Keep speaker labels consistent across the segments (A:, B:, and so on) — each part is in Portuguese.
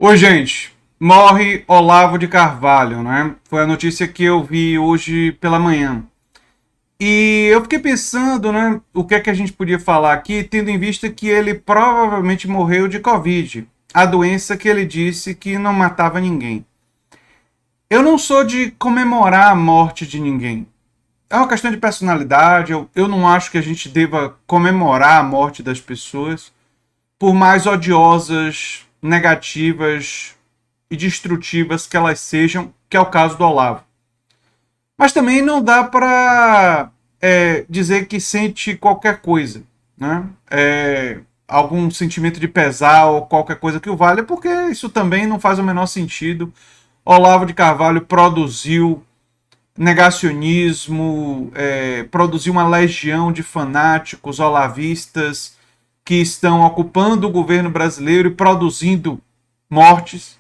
A: Oi, gente. Morre Olavo de Carvalho, né? Foi a notícia que eu vi hoje pela manhã. E eu fiquei pensando, né, o que é que a gente podia falar aqui, tendo em vista que ele provavelmente morreu de Covid, a doença que ele disse que não matava ninguém. Eu não sou de comemorar a morte de ninguém. É uma questão de personalidade. Eu não acho que a gente deva comemorar a morte das pessoas, por mais odiosas, negativas e destrutivas que elas sejam, que é o caso do Olavo. Mas também não dá para dizer que sente qualquer coisa, né? Algum sentimento de pesar ou qualquer coisa que o valha, porque isso também não faz o menor sentido. Olavo de Carvalho produziu negacionismo, produziu uma legião de fanáticos olavistas que estão ocupando o governo brasileiro e produzindo mortes,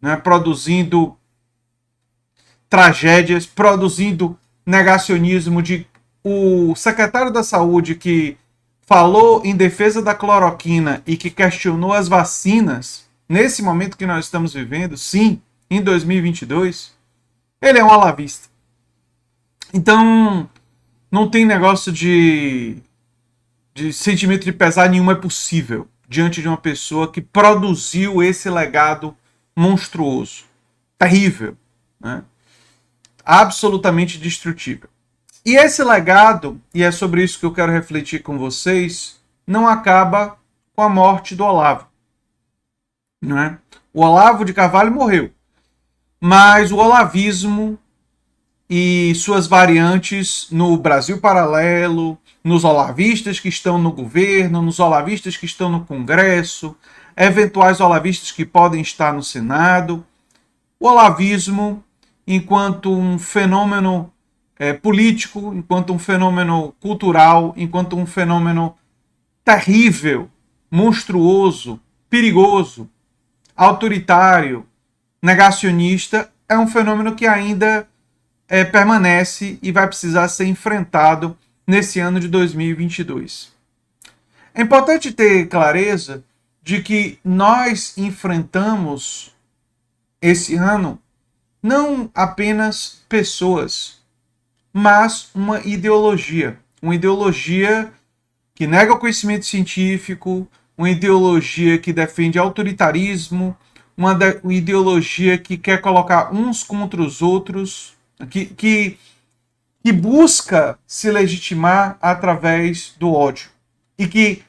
A: né, produzindo tragédias, produzindo negacionismo de o secretário da Saúde que falou em defesa da cloroquina e que questionou as vacinas nesse momento que nós estamos vivendo, sim, em 2022, ele é um olavista. Então, não tem negócio de sentimento de pesar nenhum é possível diante de uma pessoa que produziu esse legado monstruoso, terrível, né? Absolutamente destrutível. E esse legado, e é sobre isso que eu quero refletir com vocês, não acaba com a morte do Olavo. Não é? O Olavo de Carvalho morreu, mas o olavismo e suas variantes no Brasil Paralelo, nos olavistas que estão no governo, nos olavistas que estão no Congresso, eventuais olavistas que podem estar no Senado. O olavismo, enquanto um fenômeno político, enquanto um fenômeno cultural, enquanto um fenômeno terrível, monstruoso, perigoso, autoritário, negacionista, é um fenômeno que ainda permanece e vai precisar ser enfrentado nesse ano de 2022. É importante ter clareza de que nós enfrentamos esse ano não apenas pessoas, mas uma ideologia. Uma ideologia que nega o conhecimento científico, uma ideologia que defende autoritarismo, uma ideologia que quer colocar uns contra os outros, que busca se legitimar através do ódio e que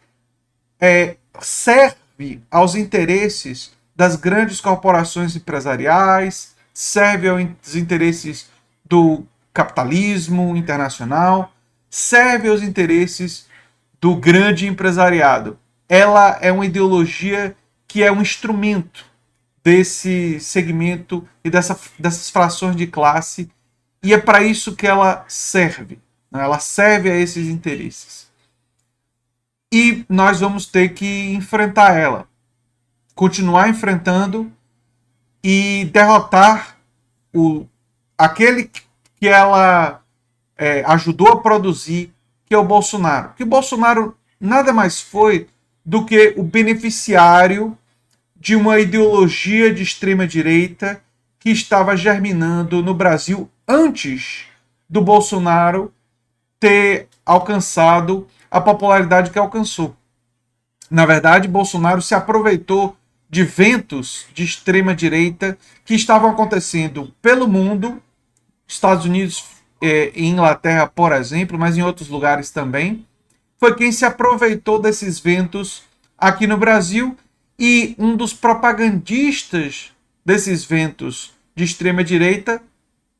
A: serve aos interesses das grandes corporações empresariais, serve aos interesses do capitalismo internacional, serve aos interesses do grande empresariado. Ela é uma ideologia que é um instrumento desse segmento e dessas frações de classe, e é para isso que ela serve. Né? Ela serve a esses interesses. E nós vamos ter que enfrentar ela, continuar enfrentando e derrotar aquele que ela ajudou a produzir, que é o Bolsonaro. Que o Bolsonaro nada mais foi do que o beneficiário de uma ideologia de extrema-direita que estava germinando no Brasil antes do Bolsonaro ter alcançado a popularidade que alcançou. Na verdade, Bolsonaro se aproveitou de ventos de extrema-direita que estavam acontecendo pelo mundo, Estados Unidos e Inglaterra, por exemplo, mas em outros lugares também. Foi quem se aproveitou desses ventos aqui no Brasil, e um dos propagandistas desses ventos de extrema-direita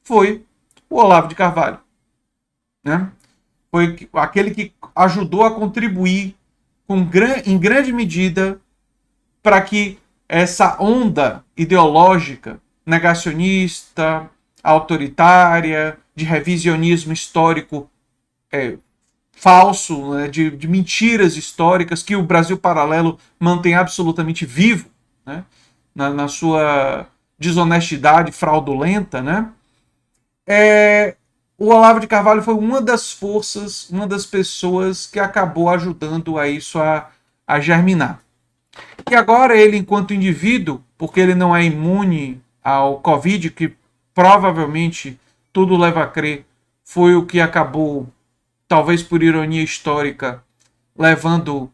A: foi o Olavo de Carvalho. Né? Foi aquele que ajudou a contribuir em grande medida para que essa onda ideológica negacionista, autoritária, de revisionismo histórico falso, né, de mentiras históricas que o Brasil Paralelo mantém absolutamente vivo, né, na sua desonestidade fraudulenta, né, o Olavo de Carvalho foi uma das forças, uma das pessoas que acabou ajudando a isso a germinar. E agora ele, enquanto indivíduo, porque ele não é imune ao Covid, que provavelmente, tudo leva a crer, foi o que acabou, talvez por ironia histórica, levando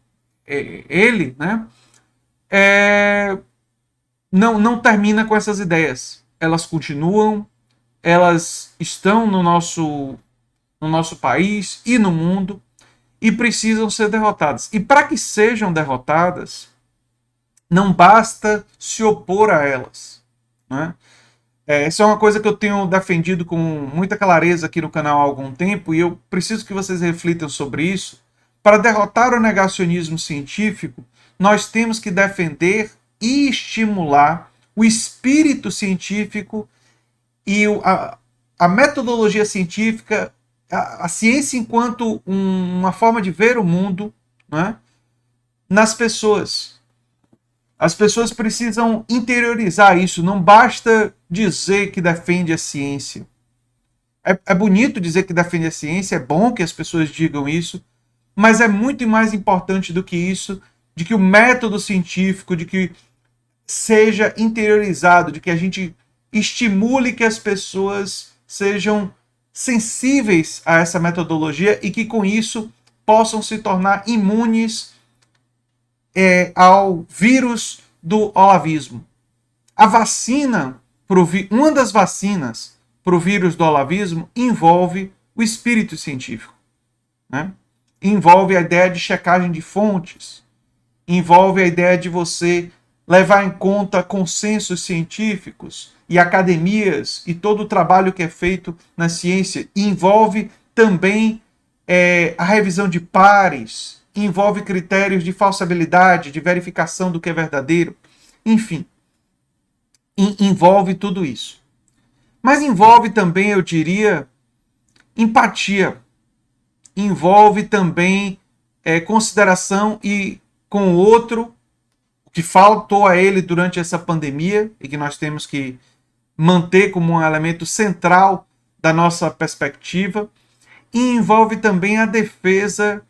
A: ele, né? Não termina com essas ideias. Elas continuam, elas estão no nosso país e no mundo e precisam ser derrotadas. E para que sejam derrotadas, não basta se opor a elas, né? Isso é uma coisa que eu tenho defendido com muita clareza aqui no canal há algum tempo e eu preciso que vocês reflitam sobre isso. Para derrotar o negacionismo científico, nós temos que defender e estimular o espírito científico e a metodologia científica, a ciência enquanto uma forma de ver o mundo, né, nas pessoas. As pessoas precisam interiorizar isso. Não basta dizer que defende a ciência. É bonito dizer que defende a ciência, é bom que as pessoas digam isso, mas é muito mais importante do que isso, de que o método científico, de que seja interiorizado, de que a gente estimule que as pessoas sejam sensíveis a essa metodologia e que com isso possam se tornar imunes ao vírus do olavismo. A vacina, uma das vacinas para o vírus do olavismo envolve o espírito científico, né? Envolve a ideia de checagem de fontes, envolve a ideia de você levar em conta consensos científicos e academias e todo o trabalho que é feito na ciência, e envolve também a revisão de pares, envolve critérios de falsibilidade, de verificação do que é verdadeiro, enfim, envolve tudo isso. Mas envolve também, eu diria, empatia, envolve também consideração e com o outro, que faltou a ele durante essa pandemia e que nós temos que manter como um elemento central da nossa perspectiva, e envolve também a defesa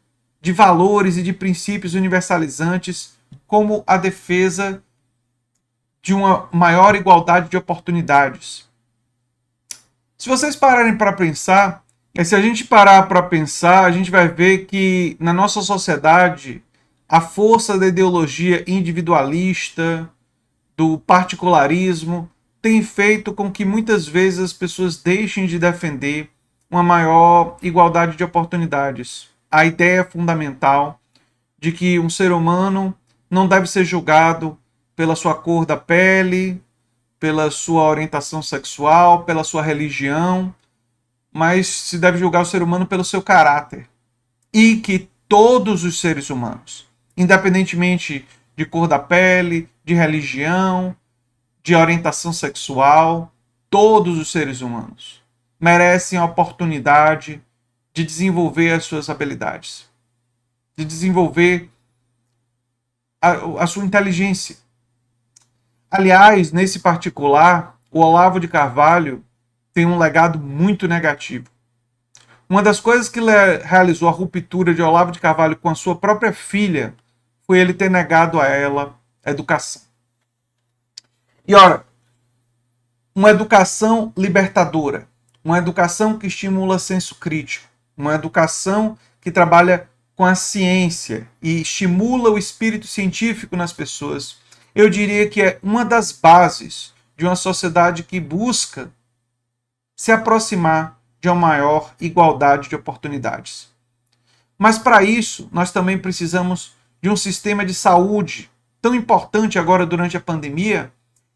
A: de valores e de princípios universalizantes, como a defesa de uma maior igualdade de oportunidades. Se vocês pararem para pensar, se a gente parar para pensar, a gente vai ver que na nossa sociedade a força da ideologia individualista, do particularismo, tem feito com que muitas vezes as pessoas deixem de defender uma maior igualdade de oportunidades. A ideia fundamental de que um ser humano não deve ser julgado pela sua cor da pele, pela sua orientação sexual, pela sua religião, mas se deve julgar o ser humano pelo seu caráter. E que todos os seres humanos, independentemente de cor da pele, de religião, de orientação sexual, todos os seres humanos merecem a oportunidade de desenvolver as suas habilidades, de desenvolver a sua inteligência. Aliás, nesse particular, o Olavo de Carvalho tem um legado muito negativo. Uma das coisas que realizou a ruptura de Olavo de Carvalho com a sua própria filha foi ele ter negado a ela a educação. E ora, uma educação libertadora, uma educação que estimula senso crítico, uma educação que trabalha com a ciência e estimula o espírito científico nas pessoas, eu diria que é uma das bases de uma sociedade que busca se aproximar de uma maior igualdade de oportunidades. Mas para isso, nós também precisamos de um sistema de saúde tão importante agora durante a pandemia,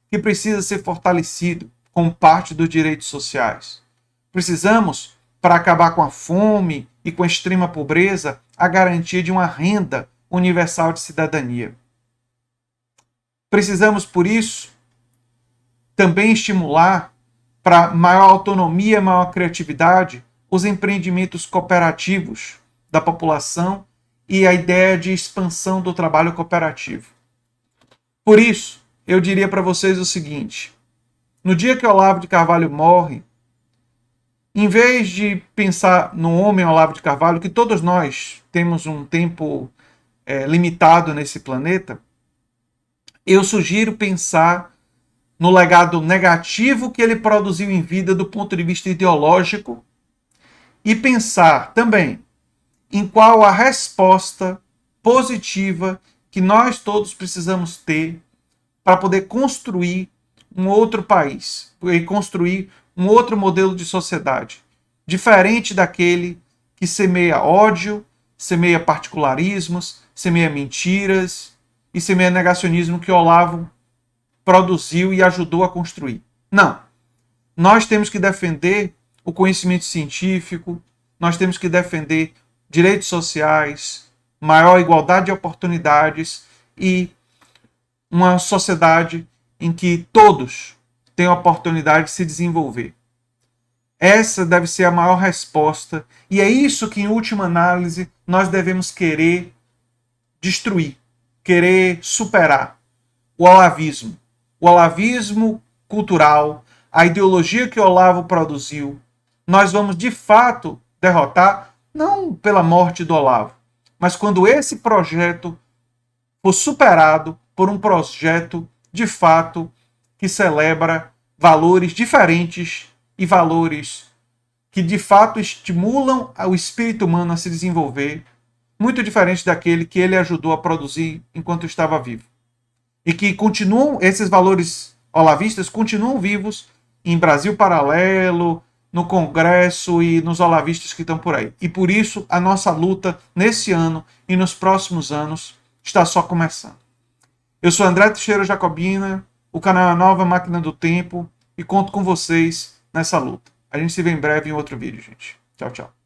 A: que precisa ser fortalecido como parte dos direitos sociais. Precisamos, para acabar com a fome e com a extrema pobreza, a garantia de uma renda universal de cidadania. Precisamos, por isso, também estimular para maior autonomia, maior criatividade, os empreendimentos cooperativos da população e a ideia de expansão do trabalho cooperativo. Por isso, eu diria para vocês o seguinte: no dia que Olavo de Carvalho morre, em vez de pensar no homem Olavo de Carvalho, que todos nós temos um tempo limitado nesse planeta, eu sugiro pensar no legado negativo que ele produziu em vida do ponto de vista ideológico e pensar também em qual a resposta positiva que nós todos precisamos ter para poder construir um outro país e construir um outro modelo de sociedade, diferente daquele que semeia ódio, semeia particularismos, semeia mentiras e semeia negacionismo que Olavo produziu e ajudou a construir. Não. Nós temos que defender o conhecimento científico, nós temos que defender direitos sociais, maior igualdade de oportunidades e uma sociedade em que todos têm a oportunidade de se desenvolver. Essa deve ser a maior resposta e é isso que, em última análise, nós devemos querer destruir, querer superar o olavismo. O olavismo cultural, a ideologia que Olavo produziu, nós vamos de fato derrotar, não pela morte do Olavo, mas quando esse projeto for superado por um projeto de fato que celebra valores diferentes e valores que de fato estimulam o espírito humano a se desenvolver, muito diferente daquele que ele ajudou a produzir enquanto estava vivo. E que continuam, esses valores olavistas continuam vivos em Brasil Paralelo, no Congresso e nos olavistas que estão por aí. E por isso a nossa luta nesse ano e nos próximos anos está só começando. Eu sou André Teixeira Jacobina, o canal é a Nova Máquina do Tempo e conto com vocês nessa luta. A gente se vê em breve em outro vídeo, gente. Tchau, tchau.